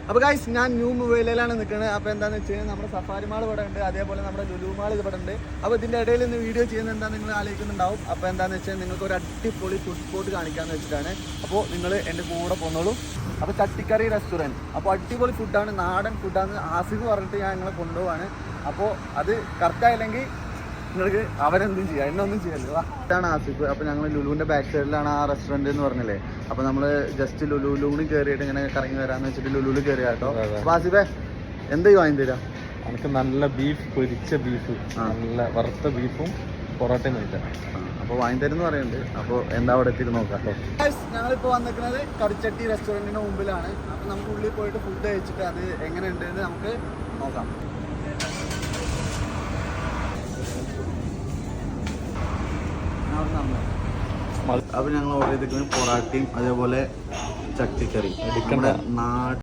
അപ്പോൾ ഗൈസ് ഞാൻ ന്യൂ മൊബൈലിലാണ് നിൽക്കുന്നത്. അപ്പോൾ എന്താണെന്ന് വെച്ച് കഴിഞ്ഞാൽ നമ്മുടെ സഫാരി മാൾ ഇവിടെ ഉണ്ട്, അതേപോലെ നമ്മുടെ ലുലു മാൾ ഇവിടെ ഉണ്ട്. അപ്പോൾ ഇതിൻ്റെ ഇടയിൽ നിന്ന് വീഡിയോ ചെയ്യുന്നത് എന്താ നിങ്ങൾ ആലോചിക്കുന്നുണ്ടാവും. അപ്പോൾ എന്താണെന്ന് വെച്ചാൽ നിങ്ങൾക്ക് ഒരു അടിപൊളി ഫുഡ് സ്പോട്ട് കാണിക്കാമെന്ന് വെച്ചിട്ടാണ്. അപ്പോൾ നിങ്ങൾ എൻ്റെ കൂടെ പോന്നോളൂ. അപ്പോൾ ചട്ടിക്കറി റെസ്റ്റോറൻറ്റ്, അപ്പോൾ അടിപൊളി ഫുഡാണ്, നാടൻ ഫുഡാണ്. ആസിഫ് പറഞ്ഞിട്ട് ഞാൻ നിങ്ങളെ കൊണ്ടുപോവാണ്. അപ്പോൾ അത് കറക്റ്റായില്ലെങ്കിൽ നിങ്ങൾക്ക് അവരെന്തും ചെയ്യാം, എന്നൊന്നും ചെയ്യാമല്ലോ. ഇതാണ് ആസിഫ്. അപ്പോൾ ഞങ്ങൾ ലുലുവിൻ്റെ ബാക്ക് സൈഡിലാണ് ആ റെസ്റ്റോറൻറ്റ് എന്ന് പറഞ്ഞില്ലേ. അപ്പോൾ നമ്മൾ ജസ്റ്റ് ലുലുവിലും കയറിയിട്ട് ഇങ്ങനെ കറങ്ങി വരാമെന്ന് വെച്ചിട്ട് ലുലുവിൽ കയറിയ കേട്ടോ. അപ്പോൾ ആസിഫേ എന്താ വാങ്ങി തരാം? എനിക്ക് നല്ല ബീഫ്, പൊരിച്ച ബീഫ്, നല്ല വറുത്ത ബീഫും പൊറോട്ടയും കഴിക്കാം. അപ്പോൾ വാങ്ങി തരുമെന്ന് പറയുന്നുണ്ട്. അപ്പോൾ എന്താ അവിടെ എത്തിയിട്ട് നോക്കാം കേട്ടോ. ഞങ്ങളിപ്പോൾ വന്നിരിക്കുന്നത് കറിച്ചട്ടി റെസ്റ്റോറൻറ്റിന് മുമ്പിലാണ്. അപ്പോൾ നമുക്ക് ഉള്ളിൽ പോയിട്ട് ഫുഡ് കഴിച്ചിട്ട് അത് എങ്ങനെയുണ്ട് എന്ന് നമുക്ക് നോക്കാം. അപ്പോൾ ഞങ്ങൾ ഓർഡർ ചെയ്തിരിക്കുന്നത് പൊറാട്ടയും അതേപോലെ ചട്ടിക്കറി. നമ്മുടെ നാട്